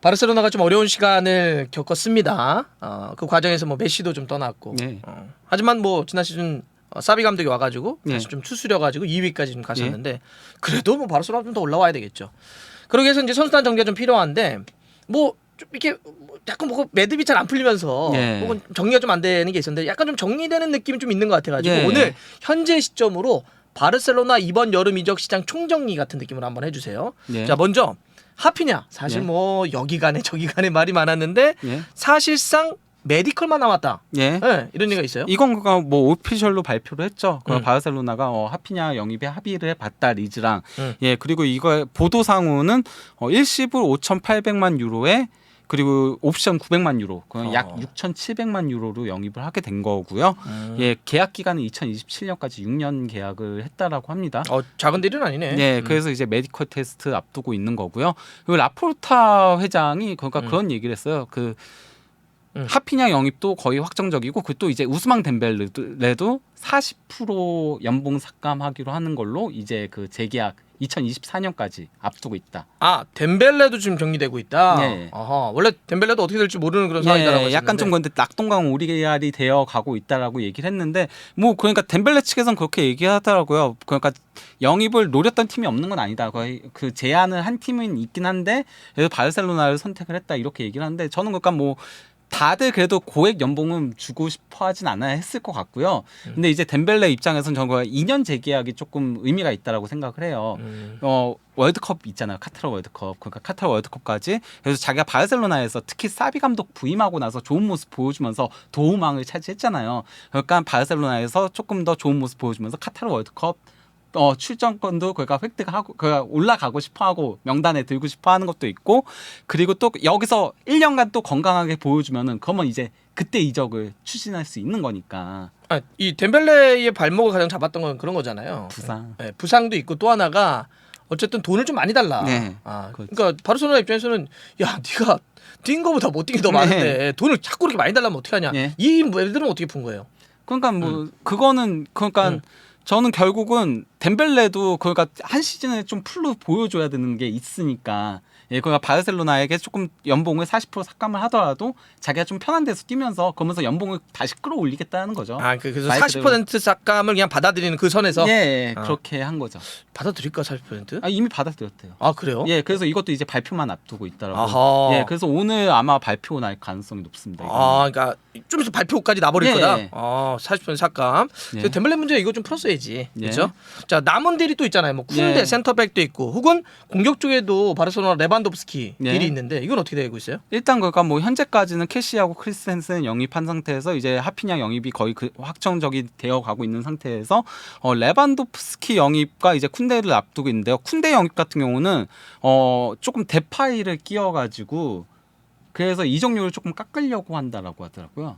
바르셀로나가 좀 어려운 시간을 겪었습니다. 그 과정에서 뭐 메시도 좀 떠났고. 네. 하지만 뭐 지난 시즌 사비 감독이 와가지고 다시 네. 좀 투수려가지고 2위까지 좀 갔었는데 그래도 뭐 바르셀로나 좀 더 올라와야 되겠죠. 그러기 위해서 이제 선수단 정리가 좀 필요한데 뭐 좀 이렇게 자꾸 뭐 매듭이 잘 안 풀리면서 네. 혹은 정리가 좀 안 되는 게 있었는데 약간 좀 정리되는 느낌이 좀 있는 것 같아가지고 네. 오늘 현재 시점으로 바르셀로나 이번 여름 이적 시장 총정리 같은 느낌으로 한번 해주세요. 네. 자 먼저 하피냐 사실 네. 뭐 여기 가네 저기 가네 말이 많았는데 예. 사실상 메디컬만 남았다. 예. 네, 이런 얘기가 있어요. 이건 그가 뭐 오피셜로 발표를 했죠. 그 음. 바르셀로나가 하피냐 영입에 합의를 해봤다 리즈랑. 음. 예. 그리고 이거 보도상으로는 일시불 5,800만 유로에 그리고 옵션 900만 유로, 그건 약 6,700만 유로로 영입을 하게 된 거고요. 예, 계약 기간은 2027년까지 6년 계약을 했다라고 합니다. 작은 딜은 아니네. 네, 그래서 이제 메디컬 테스트 앞두고 있는 거고요. 그리고 라포르타 회장이 그러니까 그런 얘기를 했어요. 그 하피냐 영입도 거의 확정적이고 그 또 이제 우스망 덴벨레도 40% 연봉 삭감하기로 하는 걸로 이제 그 재계약 2024년까지 앞두고 있다. 덴벨레도 지금 정리되고 있다. 네. 아하, 원래 덴벨레도 어떻게 될지 모르는 그런 상황이라고 했는데. 약간 좀 근데 낙동강 오리알이 되어 가고 있다라고 얘기를 했는데 뭐 그러니까 덴벨레 측에서는 그렇게 얘기하더라고요. 그러니까 영입을 노렸던 팀이 없는 건 아니다. 거의 그 제안을 한 팀은 있긴 한데 그래서 바르셀로나를 선택을 했다 이렇게 얘기를 하는데 저는 그러니까 뭐 다들 그래도 고액 연봉은 주고 싶어 하진 않아야 했을 것 같고요. 근데 이제 덴벨레 입장에서는 저는 2년 재계약이 조금 의미가 있다라고 생각을 해요. 월드컵 있잖아요. 카타르 월드컵. 그러니까 카타르 월드컵까지. 그래서 자기가 바르셀로나에서 특히 사비 감독 부임하고 나서 좋은 모습 보여주면서 도움왕을 차지했잖아요. 그러니까 바르셀로나에서 조금 더 좋은 모습 보여주면서 카타르 월드컵 출전권도 그가 획득하고 그가 올라가고 싶어하고 명단에 들고 싶어하는 것도 있고 그리고 또 여기서 1년간 또 건강하게 보여주면은 그러면 이제 그때 이적을 추진할 수 있는 거니까. 이 덴벨레의 발목을 가장 잡았던 건 그런 거잖아요. 부상. 네, 부상도 있고 또 하나가 어쨌든 돈을 좀 많이 달라. 네. 그러니까 바르셀로나 입장에서는 야 네가 뛴 거보다 못 뛴 게 더 많은데 돈을 자꾸 그렇게 많이 달라면 어떻게 하냐. 이 애들은 어떻게 푼 거예요? 그러니까 뭐 그거는 그러니까. 저는 결국은 덴벨레도 그러니까 한 시즌에 좀 풀로 보여줘야 되는 게 있으니까 그러니까 바르셀로나에게 조금 연봉을 40% 삭감을 하더라도 자기가 좀 편한 데서 뛰면서 그러면서 연봉을 다시 끌어올리겠다는 거죠. 그래서 40% 삭감을 그냥 받아들이는 그 선에서 그렇게 한 거죠. 받아들일까 40%? 이미 받아들였대요. 그래요? 예, 그래서 이것도 이제 발표만 앞두고 있더라고요. 아하. 예, 그래서 오늘 아마 발표 날 가능성이 높습니다. 그러니까 좀 있으면 발표까지 나버릴 거다. 예. 40% 삭감. 덴벨레 문제 이거 좀 풀었어야지. 그렇죠? 자 남은 딜이 또 있잖아요. 뭐 쿤데 센터백도 있고, 혹은 공격 쪽에도 바르셀로나 레반도프스키 딜이 있는데 이건 어떻게 되고 있어요? 일단 그러니까 뭐 현재까지는 캐시하고 크리스텐슨 영입한 상태에서 이제 하피냐 영입이 거의 확정적이 되어 가고 있는 상태에서 레반도프스키 영입과 이제 쿤데를 앞두고 있는데요. 쿤데 영입 같은 경우는 조금 데파이를 끼워가지고. 그래서 이적료를 조금 깎으려고 한다라고 하더라고요.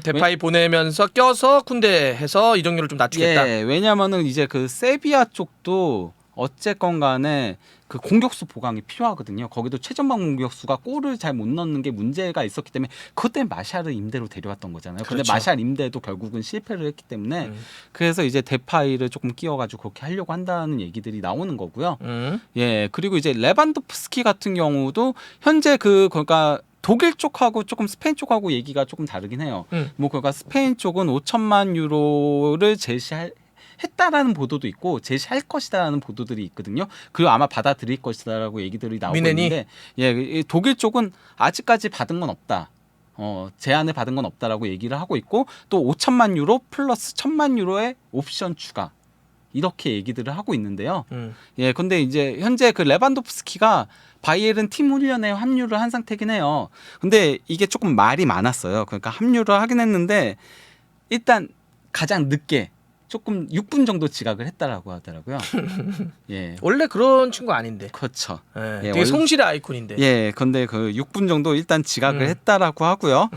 데파이 보내면서 껴서 쿤데 해서 이적료를 좀 낮추겠다. 예, 왜냐면은 이제 그 세비야 쪽도 어쨌건 간에 그 공격수 보강이 필요하거든요. 거기도 최전방 공격수가 골을 잘 못 넣는 게 문제가 있었기 때문에 그것 때문에 마샬을 임대로 데려왔던 거잖아요. 그런데 그렇죠. 마샬 임대도 결국은 실패를 했기 때문에 그래서 이제 데파이를 조금 끼워가지고 그렇게 하려고 한다는 얘기들이 나오는 거고요. 예, 그리고 이제 레반도프스키 같은 경우도 현재 그러니까 독일 쪽하고 조금 스페인 쪽하고 얘기가 조금 다르긴 해요. 뭐 그러니까 스페인 쪽은 5천만 유로를 했다라는 보도도 있고 제시할 것이다라는 보도들이 있거든요. 그리고 아마 받아들일 것이다라고 얘기들이 나오고 있는데 독일 쪽은 아직까지 받은 건 없다. 제안을 받은 건 없다라고 얘기를 하고 있고 또 5천만 유로 플러스 1,000만 유로의 옵션 추가. 이렇게 얘기들을 하고 있는데요. 근데 이제 현재 그 레반도프스키가 바이에른 팀 훈련에 합류를 한 상태긴 해요. 근데 이게 조금 말이 많았어요. 그러니까 합류를 하긴 했는데 일단 가장 늦게 조금 6분 정도 지각을 했다라고 하더라고요. 예. 원래 그런 친구 아닌데. 그렇죠. 되게 성실의 아이콘인데. 예, 근데 그 6분 정도 일단 지각을 했다라고 하고요.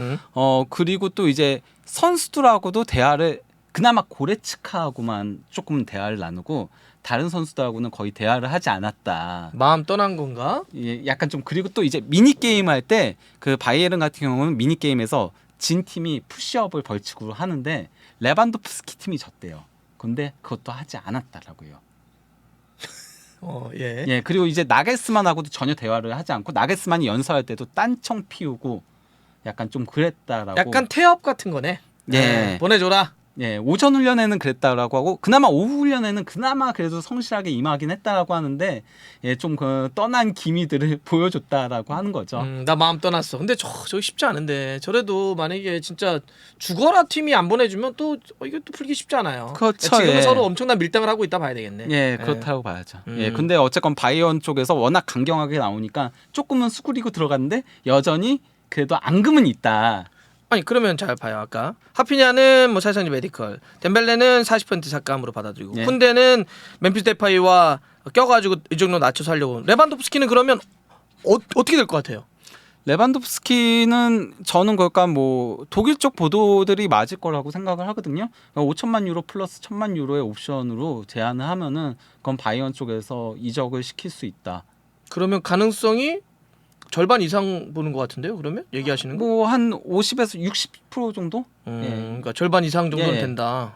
그리고 또 이제 선수들하고도 대화를 그나마 고레츠카하고만 조금 대화를 나누고 다른 선수들하고는 거의 대화를 하지 않았다. 마음 떠난 건가? 예, 약간 좀 그리고 또 이제 미니 게임 할 때 그 바이에른 같은 경우는 미니 게임에서 진 팀이 푸시업을 벌칙으로 하는데 레반도프스키 팀이 졌대요. 근데 그것도 하지 않았다라고요. 예. 예, 그리고 이제 나겔스만하고도 전혀 대화를 하지 않고 나겔스만이 연설할 때도 딴청 피우고 약간 좀 그랬다라고. 약간 태업 같은 거네. 예. 보내줘라. 예, 오전 훈련에는 그랬다라고 하고 그나마 오후 훈련에는 그나마 그래도 성실하게 임하긴 했다라고 하는데 예, 좀 그 떠난 기미들을 보여줬다라고 하는 거죠. 나 마음 떠났어. 근데 저기 쉽지 않은데 저래도 만약에 진짜 죽어라 팀이 안 보내주면 또 이것도 풀기 쉽지 않아요. 그렇죠. 지금은 예. 서로 엄청난 밀당을 하고 있다 봐야 되겠네. 예, 그렇다고 봐야죠. 예, 근데 어쨌건 바이언 쪽에서 워낙 강경하게 나오니까 조금은 수그리고 들어갔는데 여전히 그래도 앙금은 있다. 아니 그러면 잘 봐요. 아까 하피냐는 뭐 사실상 메디컬, 덴벨레는 40% 삭감으로 받아들이고 예. 쿤데는 멤피스 데파이와 껴가지고 이 정도 낮춰서 하려고. 레반도프스키는 그러면 어떻게 될 것 같아요? 레반도프스키는 저는 그러니까 뭐 독일 쪽 보도들이 맞을 거라고 생각을 하거든요. 5천만 유로 플러스 1,000만 유로의 옵션으로 제안을 하면은 그건 바이언 쪽에서 이적을 시킬 수 있다. 그러면 가능성이 절반 이상 보는 것 같은데요. 그러면 얘기하시는 거? 뭐 한 50에서 60% 정도? 그러니까 절반 이상 정도는 예. 된다.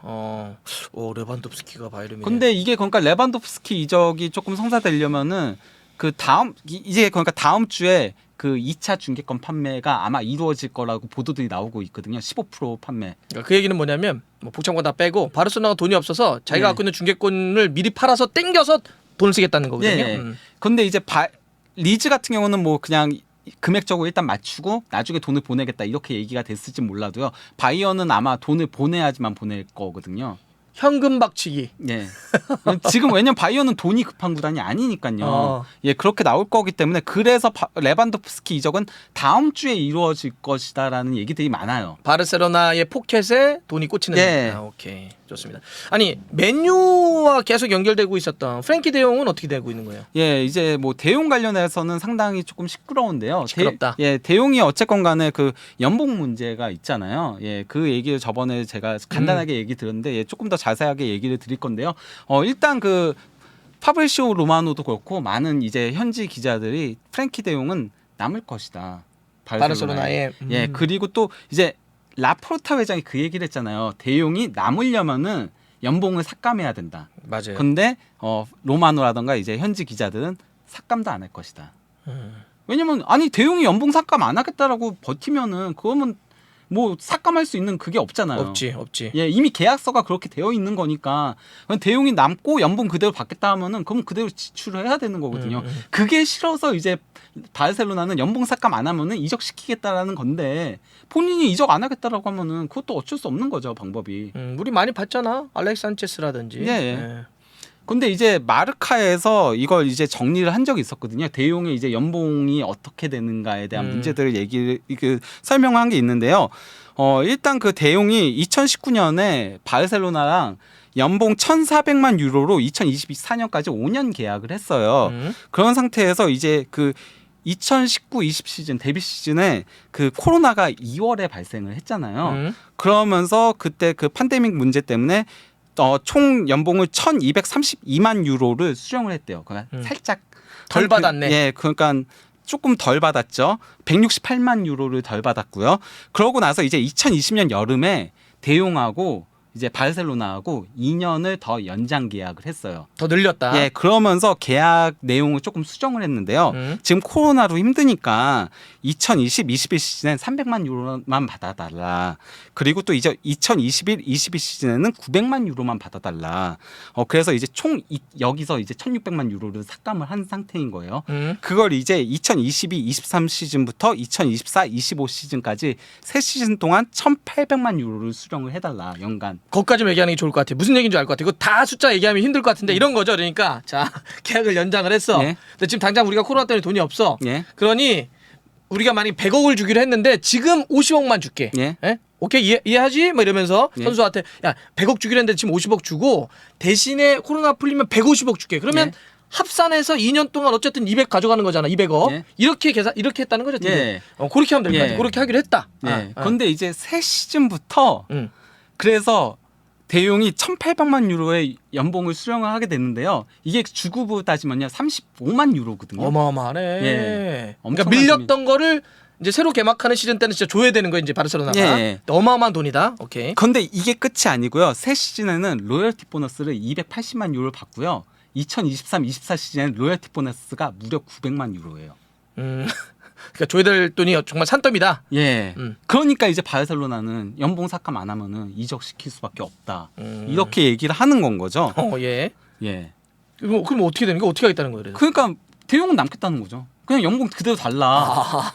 레반도프스키가 바이름이네. 근데 이게 그러니까 레반도프스키 이적이 조금 성사되려면은 그 다음 이제 그러니까 다음 주에 그 2차 중계권 판매가 아마 이루어질 거라고 보도들이 나오고 있거든요. 15% 판매. 그러니까 그 얘기는 뭐냐면 뭐 복창권 다 빼고 바르셀로나가 돈이 없어서 자기가 예. 갖고 있는 중계권을 미리 팔아서 땡겨서 돈을 쓰겠다는 거거든요. 예. 근데 이제 리즈 같은 경우는 뭐 그냥 금액적으로 일단 맞추고 나중에 돈을 보내겠다 이렇게 얘기가 됐을지 몰라도요. 바이언은 아마 돈을 보내야지만 보낼 거거든요. 현금 박치기. 예. 지금 왜냐면 바이언은 돈이 급한 구단이 아니니까요. 예, 그렇게 나올 거기 때문에 그래서 레반도프스키 이적은 다음 주에 이루어질 것이다라는 얘기들이 많아요. 바르셀로나의 포켓에 돈이 꽂히는. 예. 오케이. 좋습니다. 아니 맨유와 계속 연결되고 있었던 프랭키 데용은 어떻게 되고 있는 거예요? 예, 이제 뭐 대용 관련해서는 상당히 조금 시끄러운데요. 시끄럽다. 대용이 어쨌건 간에 그 연봉 문제가 있잖아요. 예, 그 얘기를 저번에 제가 간단하게 얘기 들었는데 예, 조금 더 자세하게 얘기를 드릴 건데요. 일단 그 파브리시오 로마노도 그렇고 많은 이제 현지 기자들이 프랭키 데용은 남을 것이다. 바르셀로나에. 예, 그리고 또 이제 라포르타 회장이 그 얘기를 했잖아요. 대용이 남으려면은 연봉을 삭감해야 된다. 맞아요. 근데 로마노라던가 이제 현지 기자들은 삭감도 안 할 것이다. 왜냐면 아니 대용이 연봉 삭감 안 하겠다라고 버티면은 그러면 뭐 삭감할 수 있는 그게 없잖아요. 없지. 예, 이미 계약서가 그렇게 되어 있는 거니까 대용이 남고 연봉 그대로 받겠다 하면은 그럼 그대로 지출을 해야 되는 거거든요. 그게 싫어서 이제 바르셀로나는 연봉 삭감 안 하면은 이적시키겠다라는 건데 본인이 이적 안 하겠다라고 하면은 그것도 어쩔 수 없는 거죠, 방법이. 우리 많이 봤잖아. 알렉스 산체스라든지. 예. 근데 이제 마르카에서 이걸 이제 정리를 한 적이 있었거든요. 대용의 이제 연봉이 어떻게 되는가에 대한 문제들을 설명한 게 있는데요. 일단 그 대용이 2019년에 바르셀로나랑 연봉 1,400만 유로로 2024년까지 5년 계약을 했어요. 그런 상태에서 이제 그 2019-20 시즌 데뷔 시즌에 그 코로나가 2월에 발생을 했잖아요. 그러면서 그때 그 팬데믹 문제 때문에 총 연봉을 1,232만 유로를 수령을 했대요. 그러니까 살짝 덜 받았네. 예, 그러니까 조금 덜 받았죠. 168만 유로를 덜 받았고요. 그러고 나서 이제 2020년 여름에 대용하고 이제 바르셀로나하고 2년을 더 연장 계약을 했어요. 더 늘렸다. 예, 그러면서 계약 내용을 조금 수정을 했는데요. 지금 코로나로 힘드니까 2020-21 시즌엔 300만 유로만 받아달라. 그리고 또 이제 2021-22 시즌에는 900만 유로만 받아달라. 그래서 이제 총 여기서 이제 1,600만 유로를 삭감을 한 상태인 거예요. 그걸 이제 2022-23 시즌부터 2024-25 시즌까지 3시즌 동안 1,800만 유로를 수령을 해달라. 연간. 거기까지 얘기하는 게 좋을 것 같아요. 무슨 얘기인지 알 것 같아요. 이거 다 숫자 얘기하면 힘들 것 같은데 이런 거죠. 그러니까 자 계약을 연장을 했어. 예. 근데 지금 당장 우리가 코로나 때문에 돈이 없어. 예. 그러니 우리가 만약 100억을 주기로 했는데 지금 50억만 줄게. 예. 예? 오케이 이해하지? 뭐 이러면서 예. 선수한테 야 100억 주기로 했는데 지금 50억 주고 대신에 코로나 풀리면 150억 줄게. 그러면 예. 합산해서 2년 동안 어쨌든 200 가져가는 거잖아. 200억. 예. 이렇게 했다는 거죠. 예. 그렇게 하면 될 것 같아. 예. 그렇게 하기로 했다. 예. 근데 이제 새 시즌부터 응. 그래서 대용이 1,800만 유로의 연봉을 수령을 하게 됐는데요. 이게 주급으로 따지면요 35만 유로거든요. 어마어마하네. 예. 그러니까 엄청난 밀렸던 거를 이제 새로 개막하는 시즌 때는 진짜 줘야 되는 거예요. 이제 바르셀로나가. 예. 어마어마한 돈이다. 오케이. 그런데 이게 끝이 아니고요. 새 시즌에는 로열티 보너스를 280만 유로를 받고요. 2023-24 시즌 로열티 보너스가 무려 900만 유로예요. 그러니까 줘야 될 돈이 정말 산더미다. 예. 그러니까 이제 바르셀로나는 연봉 삭감 안 하면은 이적시킬 수밖에 없다. 이렇게 얘기를 하는 건 거죠. 예. 예. 그럼 어떻게 되는 거? 어떻게 하겠다는 거예요? 그래서? 그러니까 대용은 남겠다는 거죠. 그냥 연봉 그대로 달라.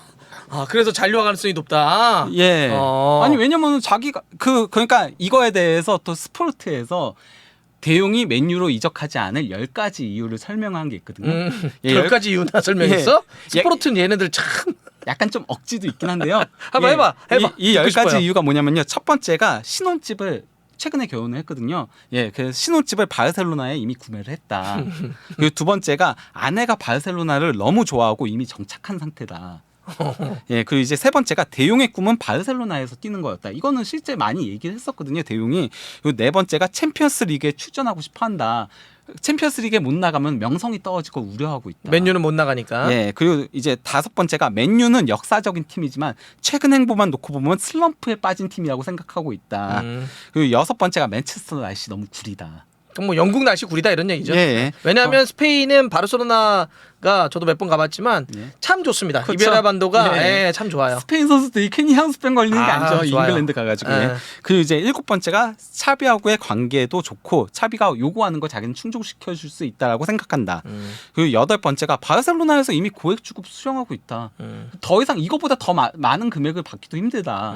그래서 잔류화 가능성이 높다. 예. 아니 왜냐면은 자기가 그러니까 이거에 대해서 또 스포르트에서 대용이 맨유로 이적하지 않을 10가지 이유를 설명한 게 있거든요. 예, 10가지 이유나 설명했어? 예. 스포르트는 얘네들 참 약간 좀 억지도 있긴 한데요. 한번 해봐. 이 듣고 10가지 싶어요. 이유가 뭐냐면요. 첫 번째가 신혼집을 최근에 결혼을 했거든요. 예, 그 신혼집을 바르셀로나에 이미 구매를 했다. 그리고 두 번째가 아내가 바르셀로나를 너무 좋아하고 이미 정착한 상태다. 예, 그리고 이제 세 번째가 대용의 꿈은 바르셀로나에서 뛰는 거였다. 이거는 실제 많이 얘기를 했었거든요, 대용이. 그리고 네 번째가 챔피언스 리그에 출전하고 싶어 한다. 챔피언스 리그에 못 나가면 명성이 떨어질 거 우려하고 있다. 맨유는 못 나가니까. 예, 그리고 이제 다섯 번째가 맨유는 역사적인 팀이지만 최근 행보만 놓고 보면 슬럼프에 빠진 팀이라고 생각하고 있다. 그리고 여섯 번째가 맨체스터 날씨 너무 구리다. 뭐 영국 날씨 구리다 이런 얘기죠. 예. 왜냐하면 스페인은 바르셀로나가 저도 몇 번 가봤지만 예. 참 좋습니다. 그렇죠. 이베라 반도가 예. 참 좋아요. 스페인 선수들이 괜히 향수병 걸리는 게 아니죠. 좋아요. 잉글랜드 가가지고. 예. 예. 그리고 이제 일곱 번째가 차비하고의 관계도 좋고 차비가 요구하는 거 자기는 충족시켜 줄 수 있다라고 생각한다. 그리고 여덟 번째가 바르셀로나에서 이미 고액 주급 수령하고 있다. 더 이상 이거보다 더 많은 금액을 받기도 힘들다.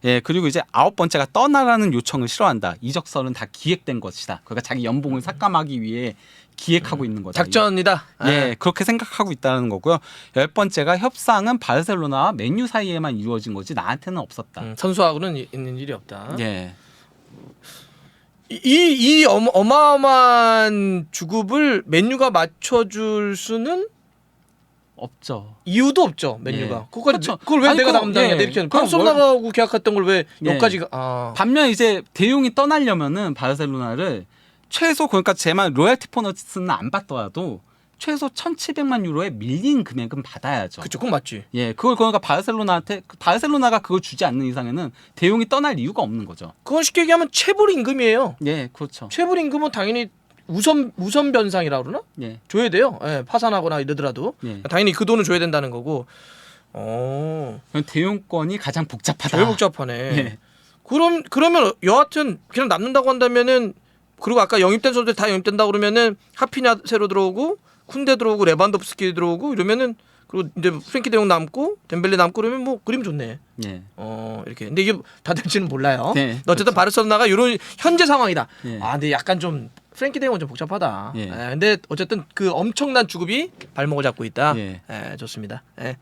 예, 그리고 이제 아홉 번째가 떠나라는 요청을 싫어한다. 이적설은 다 기획된 것이다. 그러니까 자기 연봉을 삭감하기 위해 기획하고 있는 거다. 작전이다. 예, 그렇게 생각하고 있다는 거고요. 열 번째가 협상은 바르셀로나와 맨유 사이에만 이루어진 거지 나한테는 없었다. 선수하고는 있는 일이 없다. 예. 이 어마어마한 주급을 맨유가 맞춰줄 수는 없죠. 이유도 없죠. 맨유가. 예. 그렇죠. 그걸 왜 아니, 내가 그거, 담당해야 돼? 예. 이렇게 그럼 바르셀로나하고 계약했던 걸 왜 예. 여기까지 반면 이제 대용이 떠나려면은 바르셀로나를 최소 그러니까 제만 로열티 보너스는 안 받더라도 최소 1,700만 유로의 밀린 금액은 받아야죠. 그쵸, 그건 맞지. 예, 그걸 그러니까 바르셀로나가 그걸 주지 않는 이상에는 대용이 떠날 이유가 없는 거죠. 그건 쉽게 얘기하면 체불 임금이에요. 예, 그렇죠. 체불 임금은 당연히 우선 변상이라 그러나? 예, 줘야 돼요. 예, 파산하거나 이러더라도 예. 당연히 그 돈을 줘야 된다는 거고. 대용권이 가장 복잡하다. 제일 복잡하네. 예. 그러면 여하튼 그냥 남는다고 한다면은 그리고 아까 영입된 선수들 다 영입된다 그러면은 하피냐 새로 들어오고 쿤데 들어오고 레반도프스키 들어오고 이러면은 그리고 이제 프랭키 데용 남고 덴벨레 남고 그러면 뭐 그림 좋네. 예. 이렇게. 근데 이게 다 될지는 몰라요. 네, 어쨌든 바르셀로나가 이런 현재 상황이다. 예. 근데 약간 좀 프랭키 데용은 좀 복잡하다. 예. 근데 어쨌든 그 엄청난 주급이 발목을 잡고 있다. 예. 좋습니다. 예.